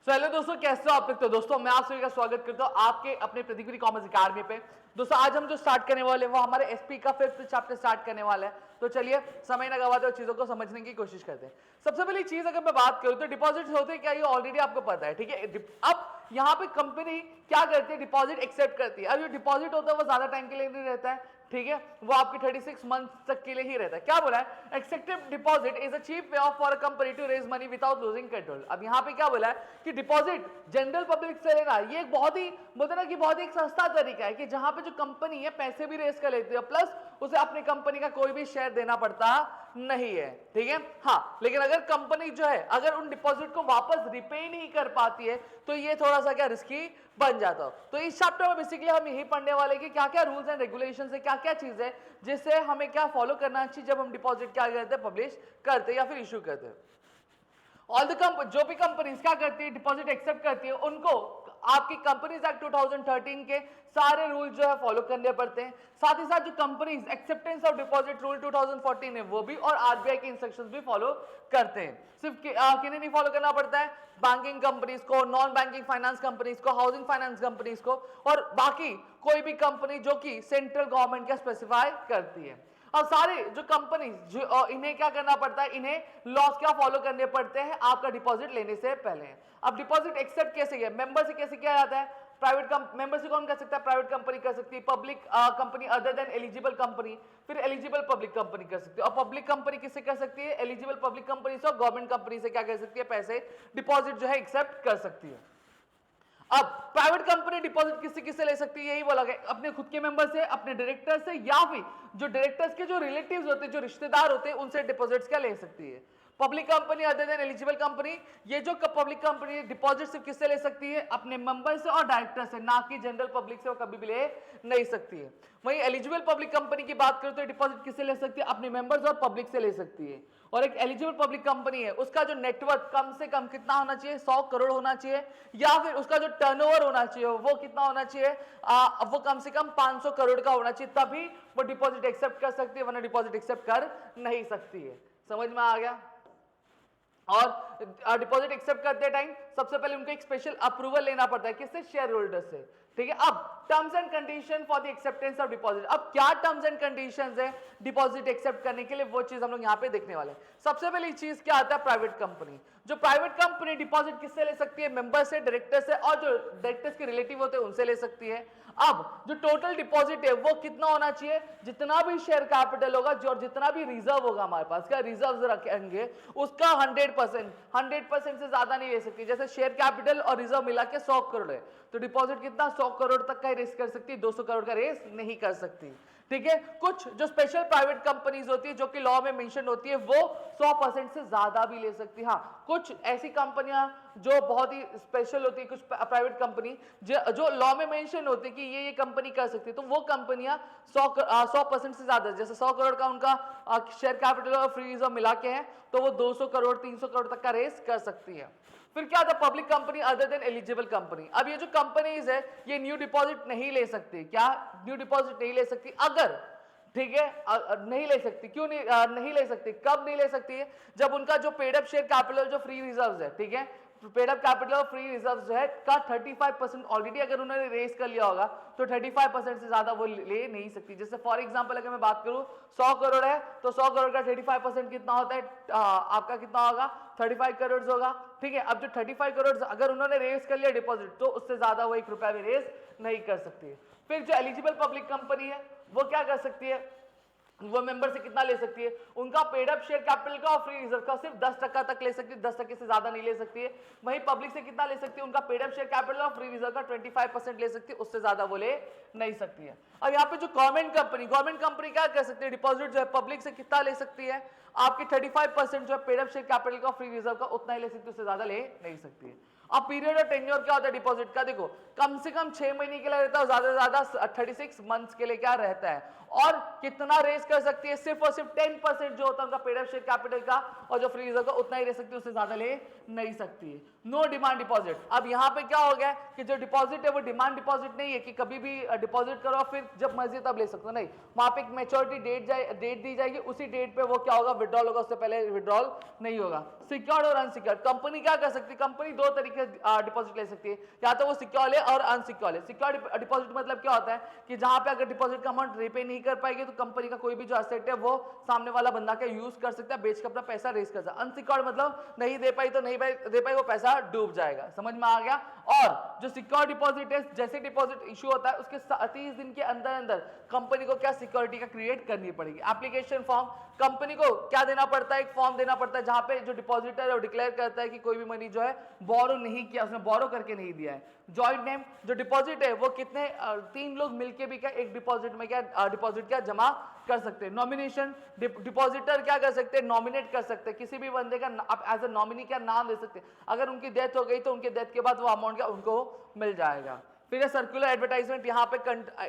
Hello दोस्तों, कैसे हो आप लोग। तो दोस्तों मैं आप सभी का स्वागत करता हूं आपके अपने प्रदीप कॉमर्स अकादमी पे। दोस्तों आज हम जो स्टार्ट करने वाले वो हमारे एसपी का 5th चैप्टर स्टार्ट करने वाला है। तो चलिए समय न गवाते हुए चीजों को समझने की कोशिश करते हैं। सबसे पहली चीज अगर मैं बात करूं तो डिपॉजिट होते हैं क्या, ये ऑलरेडी आपको पता है, ठीक है। अब यहाँ पे कंपनी क्या करती है, डिपॉजिट एक्सेप्ट करती है। अब जो डिपॉजिट होता है वो ज्यादा टाइम के लिए नहीं रहता है, ठीक है, वो आपकी 36 मंथ तक के लिए ही रहता है। क्या बोला है, accepted deposit is a cheap way of for a company to raise money without losing control. अब यहाँ पे क्या बोला है कि डिपॉजिट जनरल पब्लिक से लेना, ये एक बहुत ही बोलते ना कि बहुत ही एक सस्ता तरीका है कि जहां पे जो कंपनी है पैसे भी रेज कर लेती है प्लस उसे अपनी कंपनी का कोई भी शेयर देना पड़ता नहीं है, ठीक है। हाँ, लेकिन अगर कंपनी जो है अगर उन डिपॉजिट को वापस रिपे नहीं कर पाती है तो ये थोड़ा सा क्या रिस्की बन जाता हो। तो इस चैप्टर में बेसिकली हम यही पढ़ने वाले कि क्या क्या रूल्स एंड रेगुलेशंस है, क्या क्या चीज है जिससे हमें क्या फॉलो करना चाहिए जब हम डिपॉजिट क्या करते हैं, पब्लिश करते हैं या फिर इशू करते हैं। ऑल द जो भी कंपनीज क्या करती है, डिपॉजिट एक्सेप्ट करती है, उनको आपकी कंपनीज एक्ट 2013 के सारे रूल जो है फॉलो करने पड़ते हैं। साथ ही साथ जो companies acceptance of deposit rule 2014 है वो भी, और आरबीआई के इंस्ट्रक्शंस भी फॉलो करते हैं। सिर्फ किन्हें नहीं फॉलो करना पड़ता है, बैंकिंग कंपनीज को, नॉन बैंकिंग फाइनेंस कंपनीज को, हाउसिंग फाइनेंस कंपनीज को, और बाकी कोई भी कंपनी जो कि सेंट्रल गवर्नमेंट का स्पेसिफाई करती है। अब सारे जो कंपनीज जो इन्हें क्या करना पड़ता है, इन्हें लॉस क्या फॉलो करने पड़ते हैं आपका डिपॉजिट लेने से पहले। अब डिपॉजिट एक्सेप्ट कैसे किया, मेंबर से कैसे किया जाता है, प्राइवेट मेंबर से कौन कर सकता है, प्राइवेट कंपनी कर सकती है, public company other than eligible company, फिर एलिजिबल पब्लिक कंपनी कर सकती है। और पब्लिक कंपनी किससे कर सकती है, एलिजिबल पब्लिक कंपनी से और गवर्नमेंट कंपनी से क्या कर सकती है, पैसे डिपॉजिट जो है एक्सेप्ट कर सकती है। अब प्राइवेट कंपनी डिपॉजिट किससे किससे ले सकती है, यही बोला गया, अपने खुद के मेंबर से, अपने डायरेक्टर से, या फिर जो डायरेक्टर्स के जो रिलेटिव्स होते हैं, जो रिश्तेदार होते हैं, उनसे डिपॉजिट्स क्या ले सकती है। Public company other than eligible company, ये जो पब्लिक कंपनी डिपॉजिट सिर्फ किससे ले सकती है, अपने मेंबर से और डायरेक्टर से, ना कि जनरल पब्लिक से वो कभी भी ले नहीं सकती है। वहीं एलिजिबल पब्लिक कंपनी की बात करें तो डिपॉजिट किससे ले सकती है, अपने मेंबर्स और पब्लिक से ले सकती है। और एक एलिजिबल पब्लिक कंपनी है, उसका जो नेटवर्क कम से कम कितना होना चाहिए, 100 करोड़ होना चाहिए, या फिर उसका जो टर्नओवर होना चाहिए वो कितना होना चाहिए, वो कम से कम 500 करोड़ का होना चाहिए, तभी वो डिपॉजिट एक्सेप्ट कर सकती है, वरना डिपॉजिट एक्सेप्ट कर नहीं सकती है। समझ में आ गया। और डिपॉजिट एक्सेप्ट करते टाइम सबसे पहले उनको एक स्पेशल अप्रूवल लेना पड़ता है, किससे, शेयर होल्डर से, ठीक है। अब terms and condition for the acceptance of deposit, अब क्या टर्म्स एंड कंडीशंस है डिपॉजिट एक्सेप्ट करने के लिए, वो चीज हम लोग यहाँ पे देखने वाले हैं। सबसे पहली चीज क्या आता है, प्राइवेट कंपनी। जो प्राइवेट कंपनी डिपॉजिट किससे ले सकती है, मेंबर से, डायरेक्टर से, और जो डायरेक्टर्स के रिलेटिव होते हैं उनसे ले सकती है। अब जो टोटल डिपॉजिट है वो कितना होना चाहिए, जितना भी शेयर कैपिटल होगा जो, और जितना भी रिजर्व होगा हमारे पास, क्या रिजर्व रखेंगे उसका 100% से ज्यादा नहीं ले सकती। जैसे शेयर कैपिटल और रिजर्व मिला के 100 करोड़ है, तो डिपॉजिट कितना, 100 करोड़ तक का ही रेस कर सकती है, 200 करोड़ का रेस नहीं कर सकती, ठीक है। कुछ जो स्पेशल प्राइवेट कंपनीज होती है जो कि लॉ में मेंशन होती है वो 100% से ज्यादा भी ले सकती है। हाँ, कुछ ऐसी कंपनियां जो बहुत ही स्पेशल होती है, कुछ प्राइवेट कंपनी जो लॉ में मेंशन होती है कि ये कंपनी कर सकती है, तो वो कंपनियां 100% से ज्यादा, जैसे 100 करोड़ का उनका शेयर कैपिटल और फ्री रिजर्व मिला के है, तो वो 200 करोड़ 300 करोड़ तक का रेस कर सकती है। फिर क्या था, public company other than eligible company. अब ये जो कंपनीज है ये न्यू डिपॉजिट नहीं ले सकती, क्या न्यू डिपॉजिट नहीं ले सकती, अगर, ठीक है, नहीं ले सकती। क्यों नहीं ले सकती, कब नहीं ले सकती है, जब उनका जो पेड अप शेयर कैपिटल जो फ्री रिजर्व्स है, ठीक है, पेड अप कैपिटल और फ्री रिजर्व्स जो है का 35% ऑलरेडी अगर उन्होंने रेस कर लिया होगा तो 35% से ज्यादा वो ले नहीं सकती। जैसे फॉर एग्जांपल अगर मैं बात करूं 100 करोड़ है तो 100 करोड़ का 35% कितना होता है, आपका कितना होगा, 35 करोड़ होगा, ठीक है। अब जो 35 करोड़ अगर उन्होंने रेस कर लिया डिपॉजिट तो उससे ज्यादा वो 1 रुपया भी रेस नहीं कर सकती है। फिर जो एलिजिबल पब्लिक कंपनी है वो क्या कर सकती है, वो मेंबर से कितना ले सकती है, उनका पेड अप शेयर कैपिटल का और फ्री रिजर्व का सिर्फ 10% तक ले सकती है, 10% से ज्यादा नहीं ले सकती है। वहीं पब्लिक से कितना ले सकती है, उनका पेड अप शेयर कैपिटल और फ्री रिजर्व का 25% ले सकती है, उससे ज्यादा वो ले नहीं सकती है। और यहाँ पे जो गवर्नमेंट कंपनी क्या कर सकती है, डिपॉजिट जो है पब्लिक से कितना ले सकती है, आपके 35% जो है पेड अप शेयर कैपिटल का, फ्री रिजर्व का, उतना ही ले सकती है, उससे ज्यादा ले नहीं सकती है। अब पीरियड और टेन्योर क्या होता है डिपॉजिट का, देखो कम से कम 6 महीने के लिए रहता है, ज्यादा से ज्यादा 36 मंथ्स के लिए क्या रहता है, और कितना रेस कर सकती है, सिर्फ और सिर्फ 10% जो होता है उनका पेड अप शेयर कैपिटल का और जो फ्री रिजर्व का, उतना ही रह सकती है, उससे ज्यादा ले नहीं सकती है। नो डिमांड डिपॉजिट, अब यहाँ पे क्या हो गया कि जो डिपॉजिट है वो डिमांड डिपॉजिट नहीं है कि कभी भी डिपॉजिट करो फिर जब मर्जी तब ले सकते हो, नहीं, वहां पे एक मैच्योरिटी डेट दी जाएगी, उसी डेट पे वो क्या होगा, विड्रॉल होगा, उससे पहले विड्रॉल नहीं होगा। सिक्योर्ड और अनसिक्योर्ड, कंपनी क्या कर सकती है, कंपनी दो तरीके डिपॉजिट ले सकती है, या तो वो सिक्योर है और अनसिक्योर है। सिक्योर डिपॉजिट मतलब क्या होता है कि जहां पे अगर डिपॉजिट का अमाउंट रीपे नहीं कर पाएगी तो कंपनी का कोई भी जो एसेट है वो सामने वाला बंदा का यूज कर सकता है, बेच के अपना पैसा रेज कर सकता है। अनसिक्योर्ड मतलब नहीं दे पाई तो नहीं दे पाई, वो पैसा डूब जाएगा। समझ में आ गया। और जो सिक्योर डिपॉजिट है, जैसे डिपॉजिट इशू होता है उसके 30 दिन के अंदर अंदर कंपनी को क्या सिक्योरिटी का क्रिएट करनी पड़ेगी। एप्लीकेशन फॉर्म, कंपनी को क्या देना पड़ता है, एक फॉर्म देना पड़ता है जहां पे जो डिपॉजिटर है वो डिक्लेयर करता है कि कोई भी मनी जो है बोरो नहीं किया, उसने बोरो करके नहीं दिया है। जॉइंट नेम, जो डिपॉजिट है वो कितने 3 लोग मिलके भी क्या एक डिपॉजिट में क्या डिपॉजिट क्या जमा कर सकते हैं। नॉमिनेशन, डिपॉजिटर क्या कर सकते हैं, नॉमिनेट कर सकते हैं किसी भी बंदे का, आप एज ए नॉमिनी क्या नाम दे सकते हैं। अगर उनकी डेथ हो गई तो उनके डेथ के बाद वो अमाउंट क्या उनको मिल जाएगा। फिर सर्कुलर एडवर्टाइजमेंट, यहाँ पे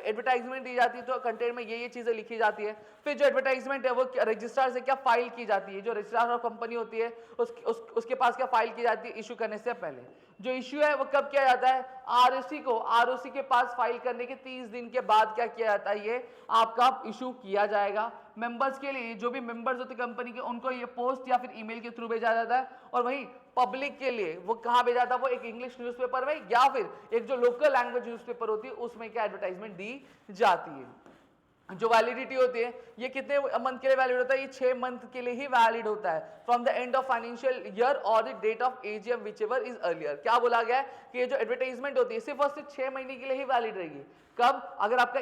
एडवर्टाइजमेंट दी जाती है तो कंटेंट में ये चीजें लिखी जाती है। फिर जो एडवर्टाइजमेंट है वो रजिस्ट्रार से क्या फाइल की जाती है, जो रजिस्ट्रार ऑफ कंपनी होती है उसके पास क्या फाइल की जाती है इशू करने से पहले। जो इशू है वो कब किया जाता है, आरओसी के पास फाइल करने के 30 दिन के बाद क्या किया जाता है, ये आपका इशू किया जाएगा। मेंबर्स के लिए, जो भी मेंबर्स होते हैं कंपनी के, उनको ये पोस्ट या फिर ईमेल के थ्रू भेजा जाता है। और वहीं पब्लिक के लिए वो कहाँ भेजा जाता है, वो एक इंग्लिश न्यूज़पेपर में या फिर एक जो लोकल लैंग्वेज न्यूज़पेपर होती है उसमें क्या एडवर्टाइजमेंट दी जाती है। जो वैलिडिटी होती है ये कितने मंथ के लिए वैलिड होता है, ये 6 मंथ के लिए ही वैलिड होता है, from the end of financial year और the date of AGM whichever is earlier. क्या बोला गया है कि ये जो एडवर्टाइजमेंट होती है सिर्फ और सिर्फ 6 महीने के लिए ही वैलिड रहेगी। कब, अगर आपका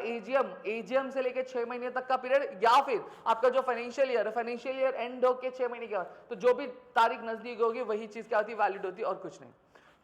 एजीएम से लेकर 6 महीने तक का पीरियड, या फिर आपका जो फाइनेंशियल ईयर एंड होकर 6 महीने के बाद, तो जो भी तारीख नजदीक होगी वही चीज क्या होती है, वैलिड होती है और कुछ नहीं।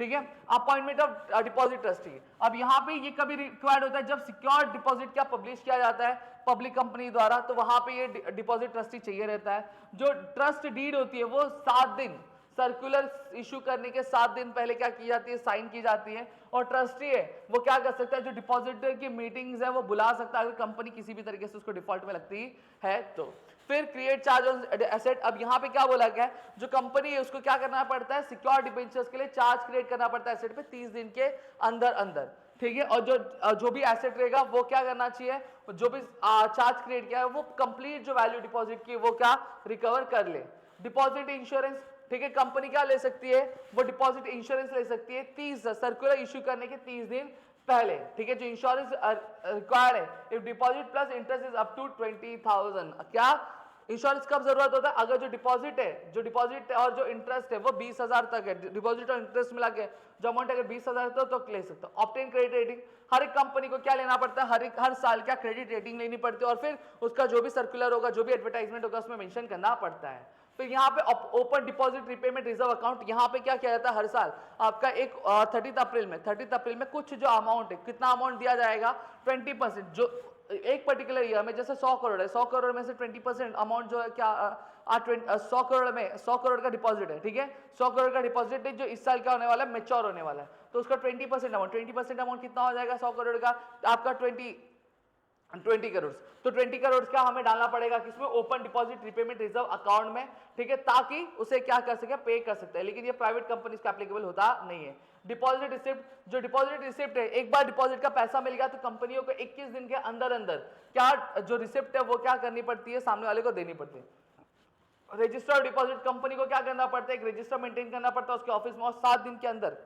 ठीक है। अपॉइंटमेंट ऑफ डिपॉजिट ट्रस्टी, अब यहाँ पे ये कभी रिक्वायर्ड होता है जब सिक्योर्ड डिपॉजिट क्या पब्लिश किया जाता है पब्लिक कंपनी द्वारा, तो वहां पे ये डिपॉजिट ट्रस्टी चाहिए रहता है। जो ट्रस्ट डीड होती है वो 7 दिन, सर्कुलर इशू करने के 7 दिन पहले क्या की जाती है, साइन की जाती है। और ट्रस्टी है वो क्या कर सकता है, जो डिपॉजिटर की मीटिंग्स है वो बुला सकता है अगर कंपनी किसी भी तरीके से उसको डिफॉल्ट में लगती है तो। फिर क्रिएट चार्ज ऑन एसेट, अब यहाँ पे क्या बोला गया है, जो कंपनी है उसको क्या करना पड़ता है, सिक्योर्ड डिबेंचर्स के लिए चार्ज क्रिएट करना पड़ता है एसेट पे 30 दिन के अंदर अंदर। ठीक है। और जो भी एसेट रहेगा वो क्या करना चाहिए, जो भी चार्ज क्रिएट किया है वो कंप्लीट जो वैल्यू डिपॉजिट की वो क्या रिकवर कर ले। डिपॉजिट इंश्योरेंस, ठीक है, कंपनी क्या ले सकती है, वो डिपॉजिट इंश्योरेंस ले सकती है 30 सर्कुलर इश्यू करने के 30 दिन पहले। ठीक है। जो इंश्योरेंस रिक्वायर्ड है, if deposit plus interest is up to 20,000, क्या इंश्योरेंस कब जरूरत होता है, अगर जो डिपॉजिट और जो इंटरेस्ट है वो 20,000 तक है, डिपॉजिट और इंटरेस्ट मिला के जो अमाउंट अगर 20,000 तो ले सकते हो। ऑब्टेन क्रेडिट रेटिंग, हर एक कंपनी को क्या लेना पड़ता है, हर साल क्या क्रेडिट रेटिंग लेनी पड़ती है और फिर उसका जो भी सर्कुलर होगा, जो भी एडवर्टाइजमेंट होगा उसमें मेंशन करना पड़ता है। तो यहाँ पे open deposit repayment reserve account, यहाँ पे क्या किया जाता है, हर साल आपका एक 30 अप्रैल में कुछ जो अमाउंट है, कितना अमाउंट दिया जाएगा, 20%, जो एक पर्टिकुलर ईयर में जैसे 100 करोड़ है, 100 करोड़ में से 20% अमाउंट जो है क्या 100 करोड़ में 100 करोड़ का डिपॉजिट है। ठीक है। 100 करोड़ का डिपॉजिट है जो इस साल क्या होने वाला है, मैच्योर होने वाला है, तो उसका 20% अमाउंट कितना हो जाएगा 100 करोड़ का, आपका 20 करोड़। तो 20 करोड़ का हमें डालना पड़ेगा किसमें, open deposit repayment reserve account में। ठीक है। ताकि उसे क्या कर सके, पे कर सकते हैं, लेकिन ये प्राइवेट कंपनीज का एप्लीकेबल होता नहीं है। डिपॉजिट रिसिप्ट, जो डिपॉजिट रिसिप्ट है, एक बार डिपॉजिट का पैसा मिल गया तो कंपनियों को 21 दिन के अंदर अंदर क्या जो रिसिप्ट है वो क्या करनी पड़ती है, सामने वाले को देनी पड़ती है। रजिस्टर डिपॉजिट, कंपनी को क्या करना पड़ता है, एक रजिस्टर मेंटेन करना पड़ता है उसके ऑफिस में, और 7 दिन के अंदर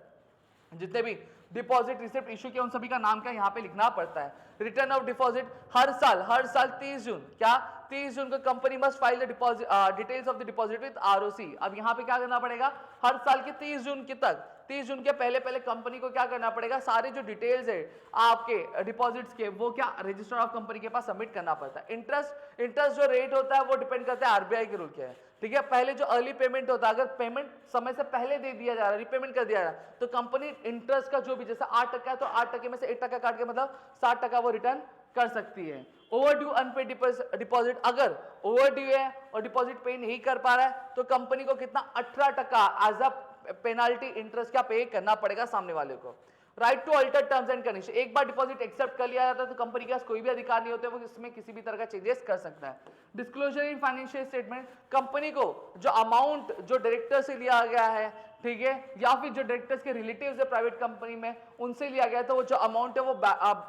जितने भी डिपॉजिट रिसिप्ट इशू किया उन सभी का नाम क्या यहाँ पे लिखना पड़ता है। रिटर्न ऑफ डिपॉजिट, हर साल 30 जून, क्या 30 जून को company must file the deposit details of the deposit with ROC. अब यहाँ पे क्या करना पड़ेगा, हर साल के 30 जून के तक, 30 जून के पहले कंपनी को क्या करना पड़ेगा, सारे जो डिटेल्स है आपके डिपॉजिट्स के वो क्या रजिस्टर ऑफ कंपनी के पास सबमिट करना पड़ता है। इंटरेस्ट जो रेट होता है वो डिपेंड करता है आरबीआई के रूल क्या है। ठीक है। पहले जो अर्ली पेमेंट होता है, अगर पेमेंट समय से पहले दे दिया जा रहा है, रिपेमेंट कर दिया जा रहा है, तो कंपनी इंटरेस्ट का जो भी जैसे 8% है तो 8% में से 1% काट के मतलब 60% वो रिटर्न कर सकती है। ओवरड्यू अनपेड डिपॉजिट, अगर ओवरड्यू है और डिपॉजिट पे नहीं कर पा रहा है तो कंपनी को कितना 18% एज अ पेनाल्टी इंटरेस्ट क्या पे करना पड़ेगा सामने वाले को। Right to alter terms and condition, एक बार डिपॉजिट एक्सेप्ट कर लिया जाता है तो कंपनी के पास कोई भी अधिकार नहीं होता है, वो इसमें किसी भी तरह का चेंजेस कर सकता है। Disclosure in financial statement, company को जो अमाउंट जो डायरेक्टर से लिया गया है, ठीक है, या फिर जो डायरेक्टर्स के रिलेटिव्स है प्राइवेट कंपनी में उनसे लिया गया है, तो वो जो अमाउंट है वो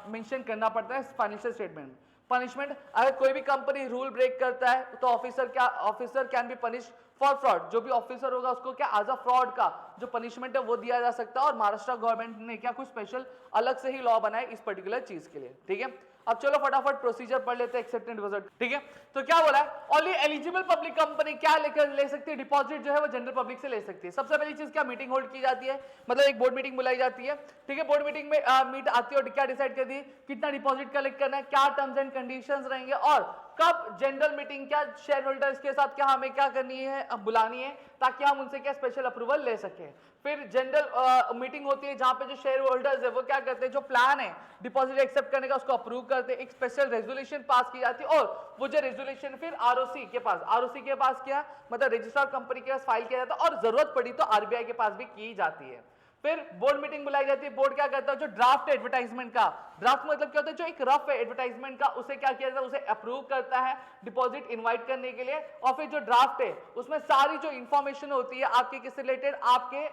मेंशन करना पड़ता है फाइनेंशियल स्टेटमेंट में। पनिशमेंट, अगर कोई भी कंपनी रूल ब्रेक करता है तो officer can be punish for fraud, जो भी ऑफिसर होगा उसको क्या एज अ फ्रॉड का जो पनिशमेंट है वो दिया जा सकता है, और महाराष्ट्र गवर्नमेंट ने क्या कुछ स्पेशल अलग से ही लॉ बनाया इस पर्टिकुलर चीज के लिए, ठीक है। अब चलो फटाफट प्रोसीजर पढ़ लेते हैं एक्सेप्टेंस डिपॉजिट, ठीक है। तो क्या बोला है, ओनली एलिजिबल पब्लिक कंपनी क्या लेकर ले सकती है, डिपॉजिट जो है वो जनरल पब्लिक से ले सकती है। सबसे पहली चीज क्या, मीटिंग होल्ड की जाती है, मतलब एक बोर्ड मीटिंग बुलाई जाती है, ठीक है। बोर्ड मीटिंग में मीट आती है और क्या डिसाइड कर दी कितना डिपॉजिट कलेक्ट करना है, क्या टर्म्स एंड कंडीशंस रहेंगे, और कब जनरल मीटिंग क्या शेयर होल्डर्स के साथ क्या हमें क्या करनी है, बुलानी है, ताकि हम उनसे क्या स्पेशल अप्रूवल ले सकें। फिर जनरल मीटिंग होती है जहां पे जो शेयर होल्डर्स है वो क्या करते हैं, जो प्लान है डिपॉजिट एक्सेप्ट करने का उसको अप्रूव करते हैं, एक स्पेशल रेजोल्यूशन पास की जाती है, और वो जो रेजोल्यूशन फिर आरओसी के पास क्या मतलब रजिस्ट्रार कंपनी के पास फाइल किया जाता है, और जरूरत पड़ी तो आरबीआई के पास भी की जाती है। फिर बोर्ड मीटिंग बुलाई जाती है, बोर्ड क्या करता है, जो ड्राफ्ट एडवर्टाइजमेंट का, ड्राफ्ट मतलब क्या होता है, जो एक रफ है एडवर्टाइजमेंट का, उसे क्या किया जाता है, उसे अप्रूव करता है डिपॉजिट इनवाइट करने के लिए, और फिर जो ड्राफ्ट है उसमें सारी जो इंफॉर्मेशन होती है आपके किससे रिलेटेड, आपके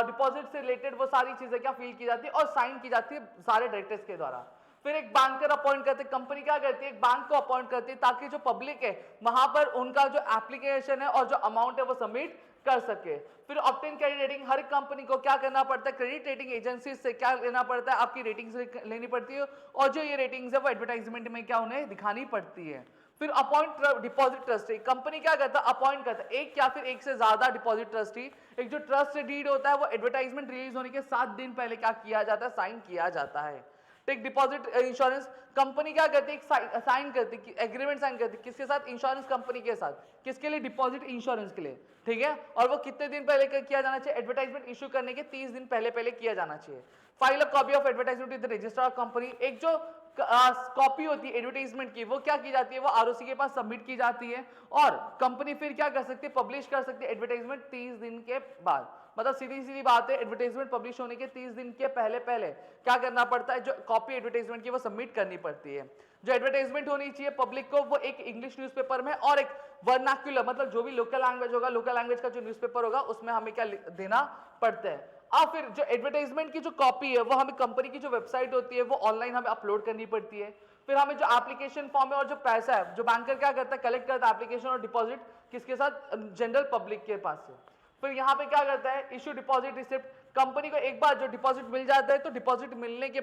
डिपॉजिट से रिलेटेड, वो सारी चीजें क्या फिल की जाती है और साइन की जाती है सारे डायरेक्टर्स के द्वारा। फिर एक बैंकर अपॉइंट करते, कंपनी क्या करती है, एक बैंक को अपॉइंट करती है ताकि जो पब्लिक है वहां पर उनका जो एप्लीकेशन है और जो अमाउंट है वो सबमिट कर सके। फिर ऑब्टेन क्रेडिट रेटिंग, हर कंपनी को क्या करना पड़ता है, क्रेडिट रेटिंग एजेंसी से क्या लेना पड़ता है, आपकी रेटिंग्स लेनी पड़ती है, और जो ये रेटिंग्स है वो एडवर्टाइजमेंट में क्या उन्हें दिखानी पड़ती है। फिर अपॉइंट डिपॉजिट ट्रस्टी, कंपनी क्या करता है, अपॉइंट करता है एक या फिर एक से ज्यादा डिपॉजिट ट्रस्टी। एक जो ट्रस्ट डीड होता है वो एडवर्टाइजमेंट रिलीज होने के 7 दिन पहले क्या किया जाता है, साइन किया जाता है। टेक डिपॉजिट इंश्योरेंस, कंपनी क्या करती है, साइन करती है एग्रीमेंट, साइन करती है किसके साथ, इंश्योरेंस कंपनी के साथ, किसके लिए, डिपॉजिट इंश्योरेंस के लिए, ठीक है। और वो कितने दिन पहले किया जाना चाहिए, एडवर्टाइजमेंट इशू करने के 30 दिन पहले किया जाना चाहिए। File a copy of advertisement with the registrar company, एक जो कॉपी होती है एडवर्टाइजमेंट की वो क्या की जाती है, वो आरओसी के पास सबमिट की जाती है, और कंपनी फिर क्या कर सकती है, पब्लिश कर सकती है एडवर्टाइजमेंट 30 दिन के बाद। मतलब सीधी बात है, एडवर्टाइजमेंट पब्लिश होने के 30 दिन के पहले क्या करना पड़ता है, जो कॉपी एडवर्टाइजमेंट की वो सबमिट करनी पड़ती है। जो एडवर्टाइजमेंट होनी चाहिए पब्लिक को वो एक इंग्लिश न्यूज़पेपर में, और एक वर्नाक्युलर मतलब जो भी लोकल लैंग्वेज होगा, लोकल लैंग्वेज का जो न्यूज़पेपर होगा उसमें हमें क्या देना पड़ता है। और फिर जो एडवर्टाइजमेंट की जो कॉपी है वो हमें कंपनी की जो वेबसाइट होती है वो ऑनलाइन हमें अपलोड करनी पड़ती है। फिर हमें जो एप्लीकेशन फॉर्म है और जो पैसा है, जो बैंकर क्या करता है, कलेक्ट करता है एप्लीकेशन और डिपॉजिट किसके साथ, जनरल पब्लिक के पास से। फिर यहाँ पे क्या करता है, इशू डिपॉजिट रिसिप्ट, कंपनी को एक बार जो डिपॉजिट मिल जाता है तो डिपॉजिट मिलने के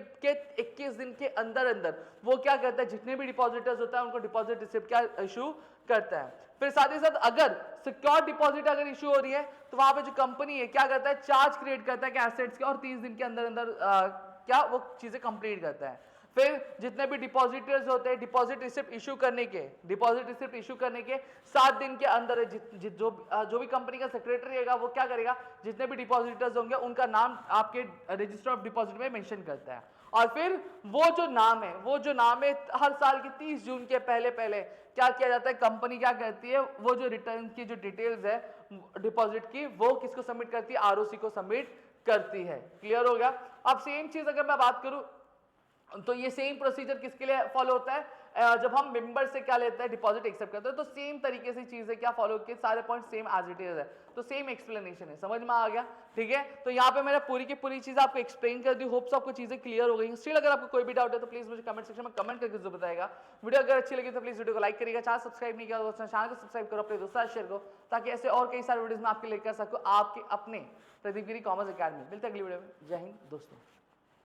21 दिन के अंदर वो क्या करता है, जितने भी डिपॉजिटर्स होता है उनको डिपॉजिट रिसिप्ट क्या इशू करता है। फिर साथ ही साथ अगर सिक्योर डिपॉजिट अगर इशू हो रही है तो वहां पे जो कंपनी है क्या करता है, चार्ज क्रिएट करता है कि एसेट्स के, और 30 दिन के अंदर क्या वो चीजें कंप्लीट करता है। फिर जितने भी डिपॉजिटर्स होते हैं डिपॉजिट रिसिप्ट इशू करने के 7 दिन के अंदर जो भी कंपनी का सेक्रेटरी रहेगा वो क्या करेगा, जितने भी डिपॉजिटर्स होंगे उनका नाम आपके रजिस्टर ऑफ डिपॉजिट में मेंशन करता है। और फिर वो जो नाम है हर साल की 30 जून के पहले क्या किया जाता है, कंपनी क्या करती है, वो जो रिटर्न की जो डिटेल्स है डिपॉजिट की वो किसको सबमिट करती है, आरओसी को सबमिट करती है। क्लियर हो गया। अब सेम चीज अगर मैं बात करूं तो ये सेम प्रोसीजर किसके लिए फॉलो होता है, जब हम मेंबर से क्या लेते हैं, डिपॉजिट एक्सेप्ट करते हैं, तो सेम तरीके से चीजें क्या फॉलो की, सारे point same as it is है, तो सेम एक्सप्लेनेशन है, समझ में आ गया, ठीक है। तो यहाँ पे मैंने पूरी की पूरी चीज आपको एक्सप्लेन कर दी, होप्स आपको चीजें क्लियर हो गई। स्टिल अगर आपको कोई भी डाउट है तो प्लीज मुझे कमेंट सेक्शन में कमेंट करके जरूर बताएगा। वीडियो अगर अच्छी लगी तो प्लीज वीडियो को लाइक करिएगा, चैनल सब्सक्राइब नहीं किया तो चैनल को सब्सक्राइब करो, अपने दोस्तों शेयर करो, ताकि ऐसे और कई सारे वीडियोस में आपके लेकर सकूं आपके अपने प्रदीप गिरी कॉमर्स अकेडमी। मिलते हैं अगली वीडियो में। जय हिंद दोस्तों।